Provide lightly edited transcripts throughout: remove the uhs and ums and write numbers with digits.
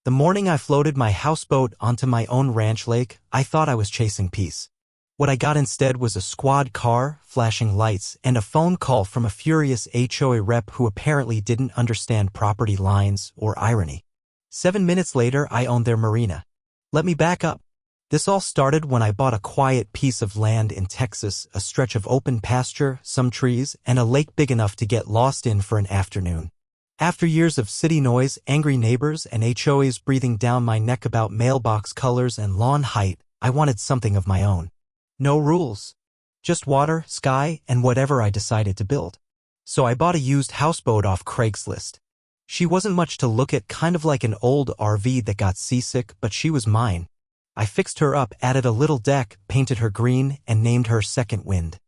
The morning I floated my houseboat onto my own ranch lake, I thought I was chasing peace. What I got instead was a squad car, flashing lights, and a phone call from a furious HOA rep who apparently didn't understand property lines or irony. 7 minutes later, I owned their marina. Let me back up. This all started when I bought a quiet piece of land in Texas, a stretch of open pasture, some trees, and a lake big enough to get lost in for an afternoon. After years of city noise, angry neighbors, and HOAs breathing down my neck about mailbox colors and lawn height, I wanted something of my own. No rules. Just water, sky, and whatever I decided to build. So I bought a used houseboat off Craigslist. She wasn't much to look at, kind of like an old RV that got seasick, but she was mine. I fixed her up, added a little deck, painted her green, and named her Second Wind.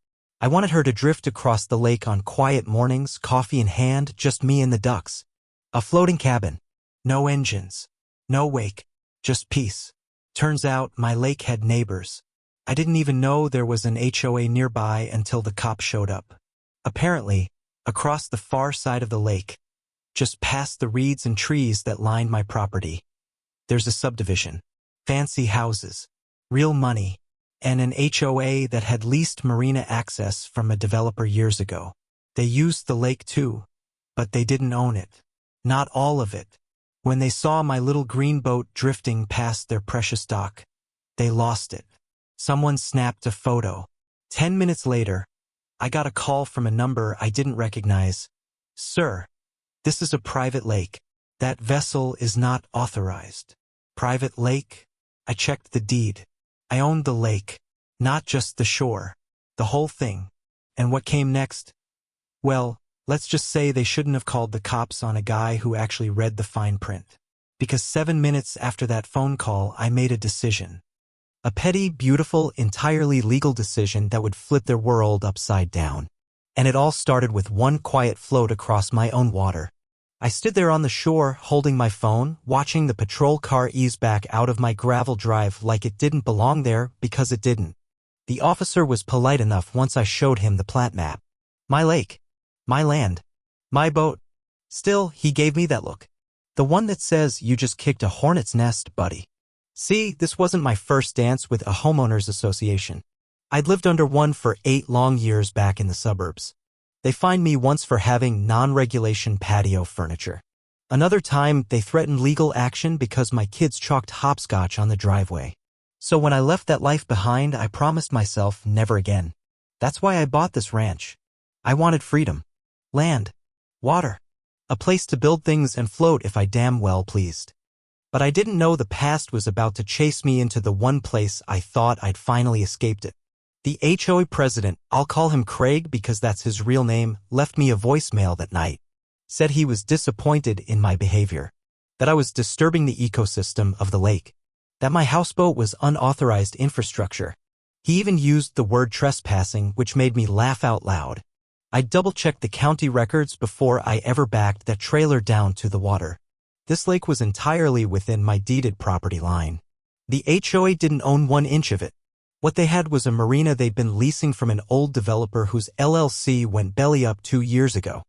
I wanted her to drift across the lake on quiet mornings, coffee in hand, just me and the ducks. A floating cabin. No engines. No wake. Just peace. Turns out my lake had neighbors. I didn't even know there was an HOA nearby until the cops showed up. Apparently, across the far side of the lake, just past the reeds and trees that lined my property, there's a subdivision. Fancy houses, real money, and an HOA that had leased marina access from a developer years ago. They used the lake too, but they didn't own it. Not all of it. When they saw my little green boat drifting past their precious dock, they lost it. Someone snapped a photo. 10 minutes later, I got a call from a number I didn't recognize. Sir, this is a private lake. That vessel is not authorized. Private lake? I checked the deed. I owned the lake, not just the shore, the whole thing. And what came next? Well, let's just say they shouldn't have called the cops on a guy who actually read the fine print. Because 7 minutes after that phone call, I made a decision. A petty, beautiful, entirely legal decision that would flip their world upside down. And it all started with one quiet float across my own water. I stood there on the shore, holding my phone, watching the patrol car ease back out of my gravel drive like it didn't belong there because it didn't. The officer was polite enough once I showed him the plat map. My lake. My land. My boat. Still, he gave me that look. The one that says, "You just kicked a hornet's nest, buddy." See, this wasn't my first dance with a homeowners association. I'd lived under one for 8 long years back in the suburbs. They fined me once for having non-regulation patio furniture. Another time, they threatened legal action because my kids chalked hopscotch on the driveway. So when I left that life behind, I promised myself never again. That's why I bought this ranch. I wanted freedom. Land. Water. A place to build things and float if I damn well pleased. But I didn't know the past was about to chase me into the one place I thought I'd finally escaped it. The HOA president, I'll call him Craig because that's his real name, left me a voicemail that night. Said he was disappointed in my behavior. That I was disturbing the ecosystem of the lake. That my houseboat was unauthorized infrastructure. He even used the word trespassing, which made me laugh out loud. I double-checked the county records before I ever backed that trailer down to the water. This lake was entirely within my deeded property line. The HOA didn't own 1 inch of it. What they had was a marina they'd been leasing from an old developer whose LLC went belly up 2 years ago.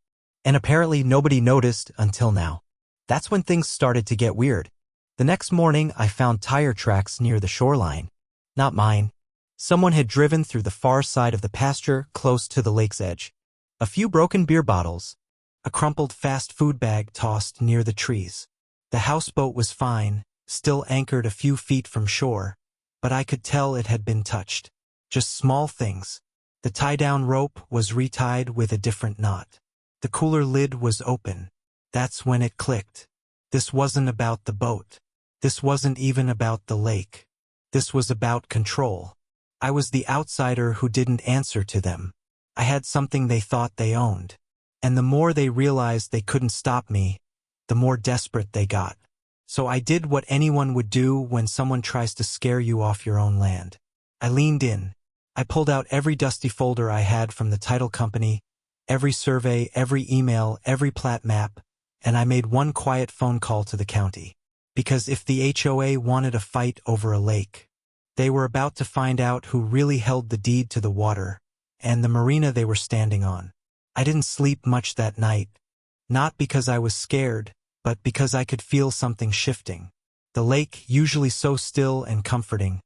And apparently nobody noticed until now. That's when things started to get weird. The next morning, I found tire tracks near the shoreline. Not mine. Someone had driven through the far side of the pasture, close to the lake's edge. A few broken beer bottles. A crumpled fast food bag tossed near the trees. The houseboat was fine, still anchored a few feet from shore, but I could tell it had been touched. Just small things. The tie-down rope was retied with a different knot. The cooler lid was open. That's when it clicked. This wasn't about the boat. This wasn't even about the lake. This was about control. I was the outsider who didn't answer to them. I had something they thought they owned. And the more they realized they couldn't stop me, the more desperate they got. So I did what anyone would do when someone tries to scare you off your own land. I leaned in. I pulled out every dusty folder I had from the title company, every survey, every email, every plat map, and I made one quiet phone call to the county. Because if the HOA wanted a fight over a lake, they were about to find out who really held the deed to the water and the marina they were standing on. I didn't sleep much that night, not because I was scared, but because I could feel something shifting. The lake, usually so still and comforting,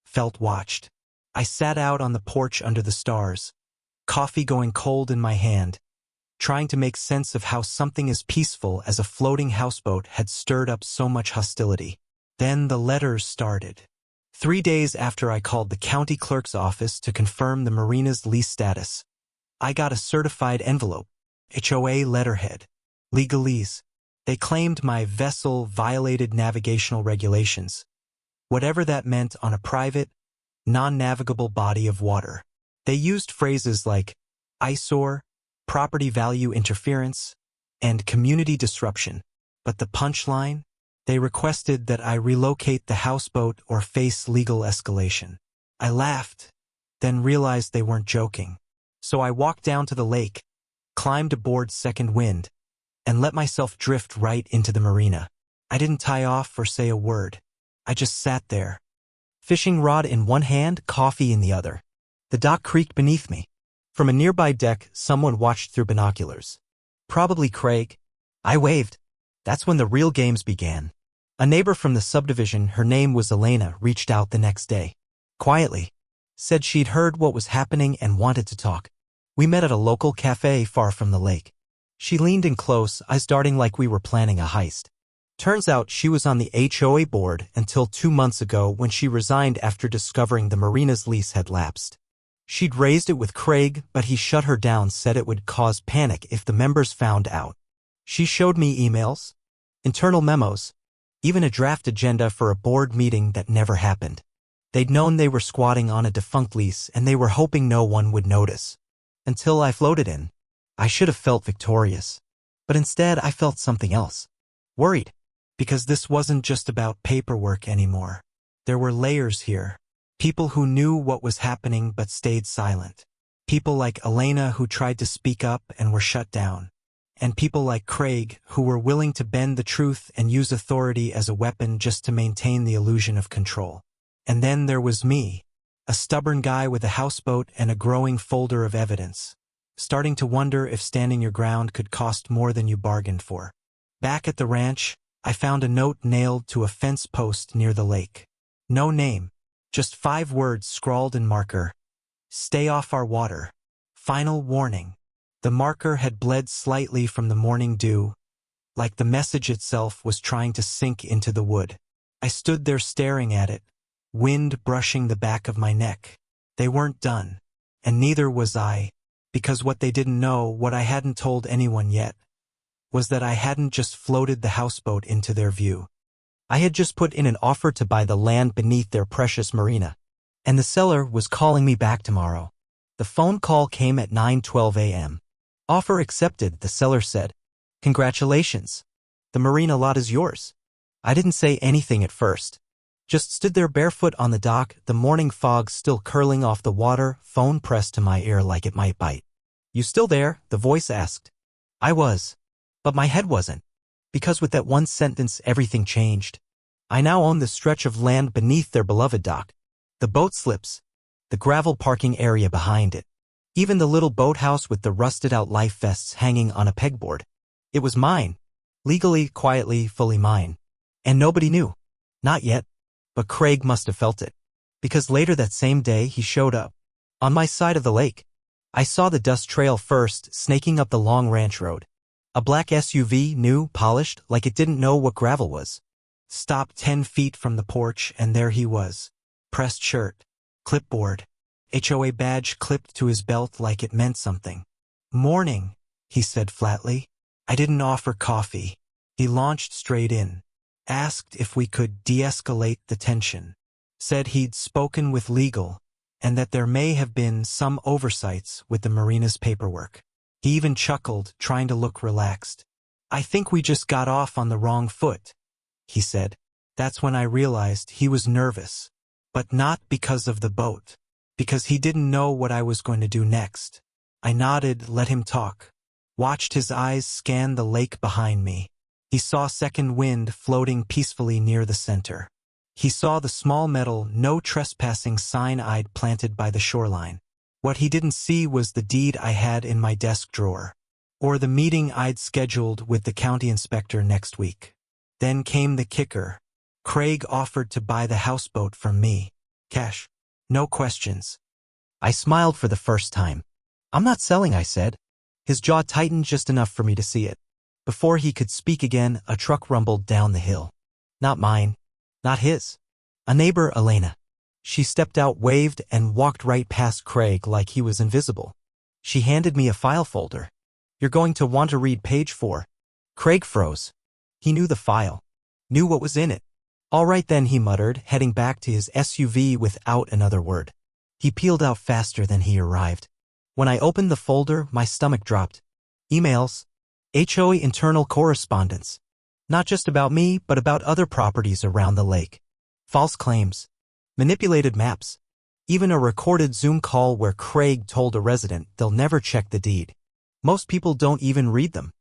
felt watched. I sat out on the porch under the stars, coffee going cold in my hand, trying to make sense of how something as peaceful as a floating houseboat had stirred up so much hostility. Then the letters started. 3 days after I called the county clerk's office to confirm the marina's lease status, I got a certified envelope, HOA letterhead, legalese. They claimed my vessel violated navigational regulations, whatever that meant on a private, non-navigable body of water. They used phrases like eyesore, property value interference, and community disruption. But the punchline? They requested that I relocate the houseboat or face legal escalation. I laughed, then realized they weren't joking. So I walked down to the lake, climbed aboard Second Wind, and let myself drift right into the marina. I didn't tie off or say a word. I just sat there, fishing rod in one hand, coffee in the other. The dock creaked beneath me. From a nearby deck, someone watched through binoculars. Probably Craig. I waved. That's when the real games began. A neighbor from the subdivision, her name was Elena, reached out the next day. Quietly. Said she'd heard what was happening and wanted to talk. We met at a local cafe far from the lake. She leaned in close, eyes darting like we were planning a heist. Turns out she was on the HOA board until 2 months ago when she resigned after discovering the marina's lease had lapsed. She'd raised it with Craig, but he shut her down, said it would cause panic if the members found out. She showed me emails, internal memos, even a draft agenda for a board meeting that never happened. They'd known they were squatting on a defunct lease and they were hoping no one would notice. Until I floated in. I should have felt victorious. But instead I felt something else. Worried. Because this wasn't just about paperwork anymore. There were layers here. People who knew what was happening but stayed silent. People like Elena who tried to speak up and were shut down. And people like Craig who were willing to bend the truth and use authority as a weapon just to maintain the illusion of control. And then there was me, a stubborn guy with a houseboat and a growing folder of evidence, starting to wonder if standing your ground could cost more than you bargained for. Back at the ranch, I found a note nailed to a fence post near the lake. No name, just 5 words scrawled in marker. Stay off our water. Final warning. The marker had bled slightly from the morning dew, like the message itself was trying to sink into the wood. I stood there staring at it, wind brushing the back of my neck. They weren't done, and neither was I, because what they didn't know, what I hadn't told anyone yet, was that I hadn't just floated the houseboat into their view. I had just put in an offer to buy the land beneath their precious marina, and the seller was calling me back tomorrow. The phone call came at 9:12 a.m. Offer accepted, the seller said. Congratulations. The marina lot is yours. I didn't say anything at first. Just stood there barefoot on the dock, the morning fog still curling off the water, phone pressed to my ear like it might bite. You still there? The voice asked. I was. But my head wasn't. Because with that one sentence everything changed. I now own the stretch of land beneath their beloved dock. The boat slips. The gravel parking area behind it. Even the little boathouse with the rusted-out life vests hanging on a pegboard. It was mine. Legally, quietly, fully mine. And nobody knew. Not yet. But Craig must have felt it. Because later that same day he showed up. On my side of the lake. I saw the dust trail first, snaking up the long ranch road. A black SUV, new, polished, like it didn't know what gravel was. Stopped 10 feet from the porch, and there he was. Pressed shirt. Clipboard. HOA badge clipped to his belt like it meant something. Morning, he said flatly. I didn't offer coffee. He launched straight in. Asked if we could de-escalate the tension. Said he'd spoken with legal, and that there may have been some oversights with the marina's paperwork. He even chuckled, trying to look relaxed. I think we just got off on the wrong foot, he said. That's when I realized he was nervous. But not because of the boat. Because he didn't know what I was going to do next. I nodded, let him talk. Watched his eyes scan the lake behind me. He saw Second Wind floating peacefully near the center. He saw the small metal "No Trespassing" sign I'd planted by the shoreline. What he didn't see was the deed I had in my desk drawer, or the meeting I'd scheduled with the county inspector next week. Then came the kicker. Craig offered to buy the houseboat from me. Cash. No questions. I smiled for the first time. I'm not selling, I said. His jaw tightened just enough for me to see it. Before he could speak again, a truck rumbled down the hill. Not mine. Not his. A neighbor, Elena. She stepped out, waved, and walked right past Craig like he was invisible. She handed me a file folder. You're going to want to read page 4. Craig froze. He knew the file. Knew what was in it. All right then, he muttered, heading back to his SUV without another word. He peeled out faster than he arrived. When I opened the folder, my stomach dropped. Emails. HOA internal correspondence. Not just about me, but about other properties around the lake. False claims. Manipulated maps. Even a recorded Zoom call where Craig told a resident they'll never check the deed. Most people don't even read them.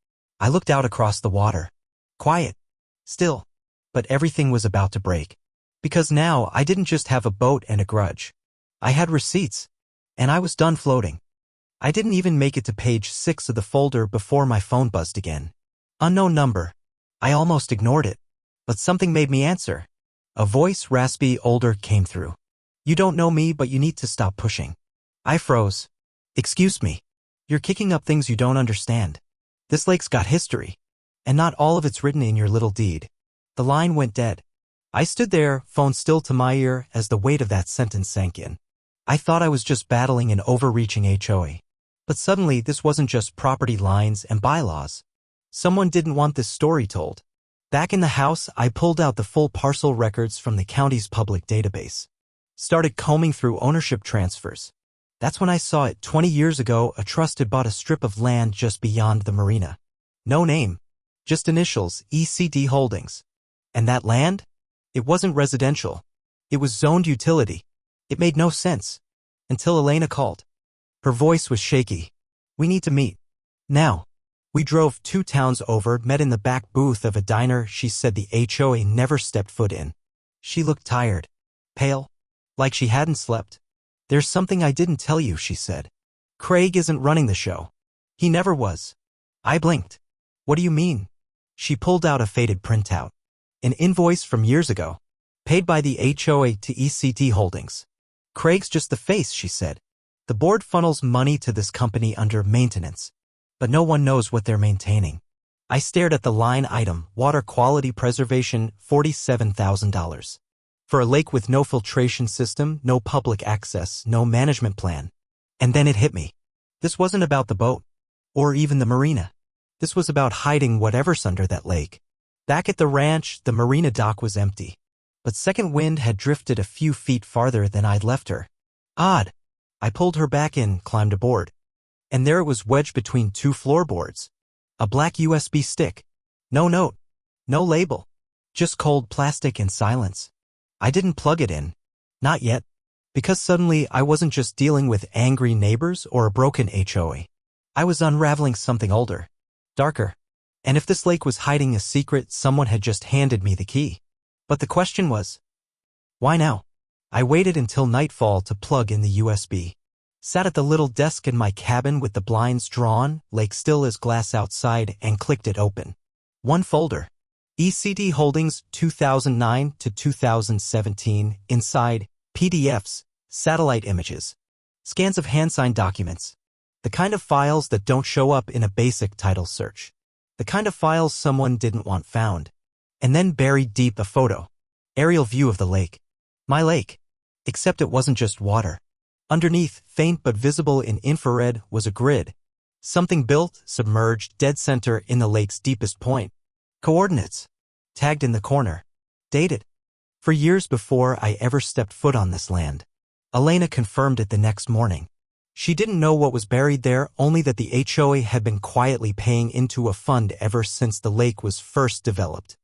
I looked out across the water. Quiet. Still. But everything was about to break. Because now I didn't just have a boat and a grudge. I had receipts. And I was done floating. I didn't even make it to page 6 of the folder before my phone buzzed again. Unknown number. I almost ignored it. But something made me answer. A voice, raspy, older, came through. You don't know me, but you need to stop pushing. I froze. Excuse me. You're kicking up things you don't understand. This lake's got history. And not all of it's written in your little deed. The line went dead. I stood there, phone still to my ear, as the weight of that sentence sank in. I thought I was just battling an overreaching HOA. But suddenly, this wasn't just property lines and bylaws. Someone didn't want this story told. Back in the house, I pulled out the full parcel records from the county's public database. Started combing through ownership transfers. That's when I saw it. 20 years ago, a trust had bought a strip of land just beyond the marina. No name. Just initials, ECD Holdings. And that land? It wasn't residential. It was zoned utility. It made no sense. Until Elena called. Her voice was shaky. We need to meet. Now. We drove 2 towns over, met in the back booth of a diner she said the HOA never stepped foot in. She looked tired. Pale. Like she hadn't slept. There's something I didn't tell you, she said. Craig isn't running the show. He never was. I blinked. What do you mean? She pulled out a faded printout. An invoice from years ago. Paid by the HOA to ECT Holdings. Craig's just the face, she said. The board funnels money to this company under maintenance. But no one knows what they're maintaining. I stared at the line item, water quality preservation, $47,000. For a lake with no filtration system, no public access, no management plan. And then it hit me. This wasn't about the boat. Or even the marina. This was about hiding whatever's under that lake. Back at the ranch, the marina dock was empty. But second wind had drifted a few feet farther than I'd left her. Odd. I pulled her back in, climbed aboard. And there it was wedged between 2 floorboards. A black USB stick. No note. No label. Just cold plastic and silence. I didn't plug it in. Not yet. Because suddenly I wasn't just dealing with angry neighbors or a broken HOA. I was unraveling something older. Darker. And if this lake was hiding a secret, someone had just handed me the key. But the question was, why now? I waited until nightfall to plug in the USB. Sat at the little desk in my cabin with the blinds drawn, lake still as glass outside, and clicked it open. One folder. ECD Holdings 2009 to 2017. Inside, PDFs, satellite images, scans of hand-signed documents. The kind of files that don't show up in a basic title search. The kind of files someone didn't want found. And then buried deep, a photo. Aerial view of the lake. My lake. Except it wasn't just water. Underneath, faint but visible in infrared, was a grid. Something built, submerged, dead center in the lake's deepest point. Coordinates. Tagged in the corner. Dated. For years before I ever stepped foot on this land. Elena confirmed it the next morning. She didn't know what was buried there, only that the HOA had been quietly paying into a fund ever since the lake was first developed.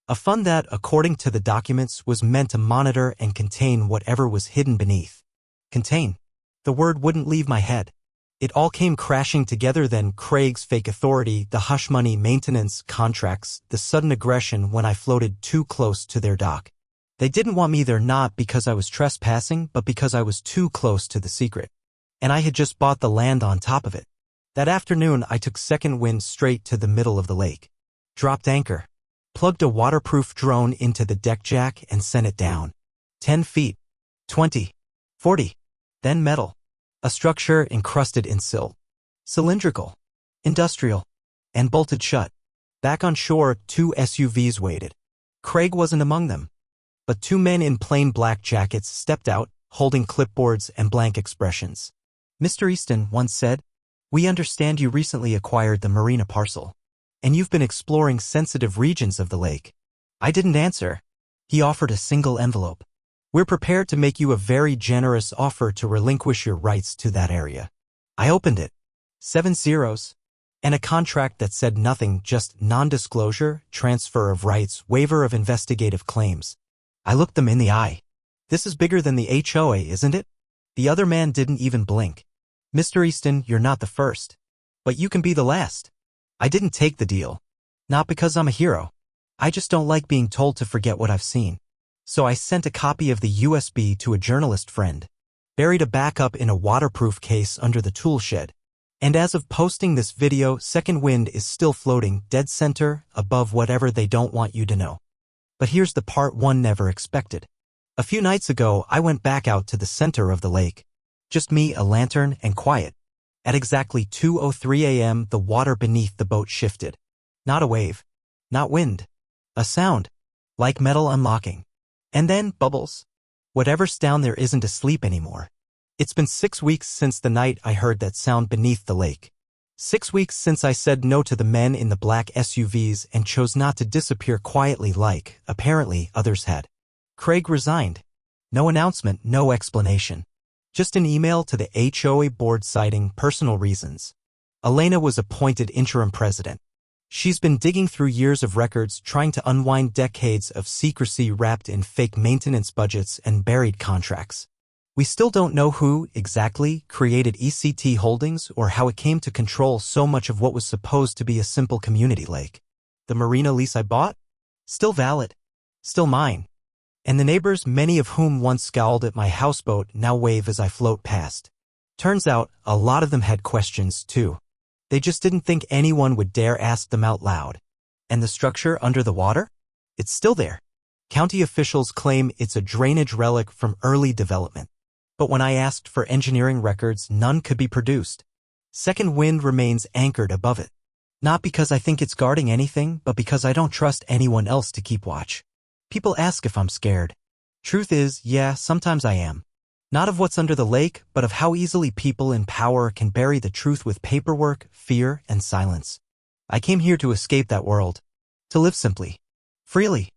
A fund that, according to the documents, was meant to monitor and contain whatever was hidden beneath. Contain. The word wouldn't leave my head. It all came crashing together then: Craig's fake authority, the hush money, maintenance contracts, the sudden aggression when I floated too close to their dock. They didn't want me there not because I was trespassing, but because I was too close to the secret. And I had just bought the land on top of it. That afternoon I took second wind straight to the middle of the lake. Dropped anchor. plugged a waterproof drone into the deck jack and sent it down. 10 feet. 20. 40. Then metal. A structure encrusted in silt. Cylindrical. Industrial. And bolted shut. Back on shore, 2 SUVs waited. Craig wasn't among them. But 2 men in plain black jackets stepped out, holding clipboards and blank expressions. Mr. Easton once said, "We understand you recently acquired the marina parcel, and you've been exploring sensitive regions of the lake." I didn't answer. He offered a single envelope. "We're prepared to make you a very generous offer to relinquish your rights to that area." I opened it. 7 zeros. And a contract that said nothing, just non-disclosure, transfer of rights, waiver of investigative claims. I looked them in the eye. "This is bigger than the HOA, isn't it?" The other man didn't even blink. "Mr. Easton, you're not the first. But you can be the last." I didn't take the deal. Not because I'm a hero. I just don't like being told to forget what I've seen. So I sent a copy of the USB to a journalist friend. Buried a backup in a waterproof case under the tool shed. And as of posting this video, Second Wind is still floating dead center above whatever they don't want you to know. But here's the part one never expected. A few nights ago, I went back out to the center of the lake. Just me, a lantern, and quiet. At exactly 2:03 a.m., the water beneath the boat shifted. Not a wave. Not wind. A sound. Like metal unlocking. And then bubbles. Whatever's down there isn't asleep anymore. It's been 6 weeks since the night I heard that sound beneath the lake. 6 weeks since I said no to the men in the black SUVs and chose not to disappear quietly like, apparently, others had. Craig resigned. No announcement, no explanation. Just an email to the HOA board citing personal reasons. Elena was appointed interim president. She's been digging through years of records trying to unwind decades of secrecy wrapped in fake maintenance budgets and buried contracts. We still don't know who, exactly, created ECT Holdings or how it came to control so much of what was supposed to be a simple community lake. The marina lease I bought? Still valid. Still mine. And the neighbors, many of whom once scowled at my houseboat, now wave as I float past. Turns out, a lot of them had questions, too. They just didn't think anyone would dare ask them out loud. And the structure under the water? It's still there. County officials claim it's a drainage relic from early development. But when I asked for engineering records, none could be produced. Second Wind remains anchored above it. Not because I think it's guarding anything, but because I don't trust anyone else to keep watch. People ask if I'm scared. Truth is, yeah, sometimes I am. Not of what's under the lake, but of how easily people in power can bury the truth with paperwork, fear, and silence. I came here to escape that world. To live simply. Freely.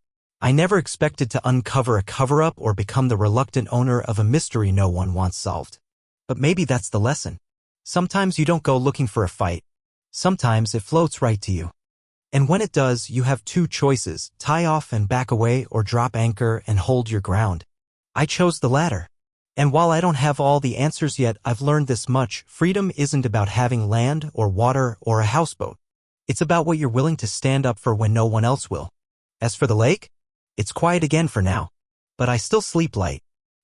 I never expected to uncover a cover-up or become the reluctant owner of a mystery no one wants solved. But maybe that's the lesson. Sometimes you don't go looking for a fight. Sometimes it floats right to you. And when it does, you have 2 choices, tie off and back away or drop anchor and hold your ground. I chose the latter. And while I don't have all the answers yet, I've learned this much: freedom isn't about having land or water or a houseboat. It's about what you're willing to stand up for when no one else will. As for the lake, it's quiet again for now. But I still sleep light.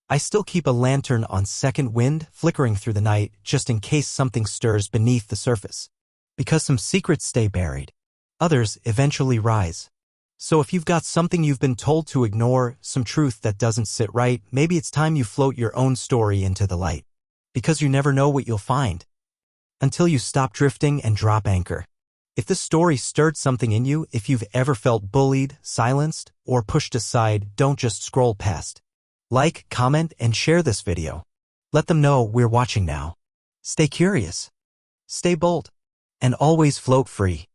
I still keep a lantern on Second Wind, flickering through the night, just in case something stirs beneath the surface. Because some secrets stay buried. Others eventually rise. So if you've got something you've been told to ignore, some truth that doesn't sit right, maybe it's time you float your own story into the light. Because you never know what you'll find. Until you stop drifting and drop anchor. If this story stirred something in you, if you've ever felt bullied, silenced, or pushed aside, don't just scroll past. Like, comment, and share this video. Let them know we're watching now. Stay curious. Stay bold. And always float free.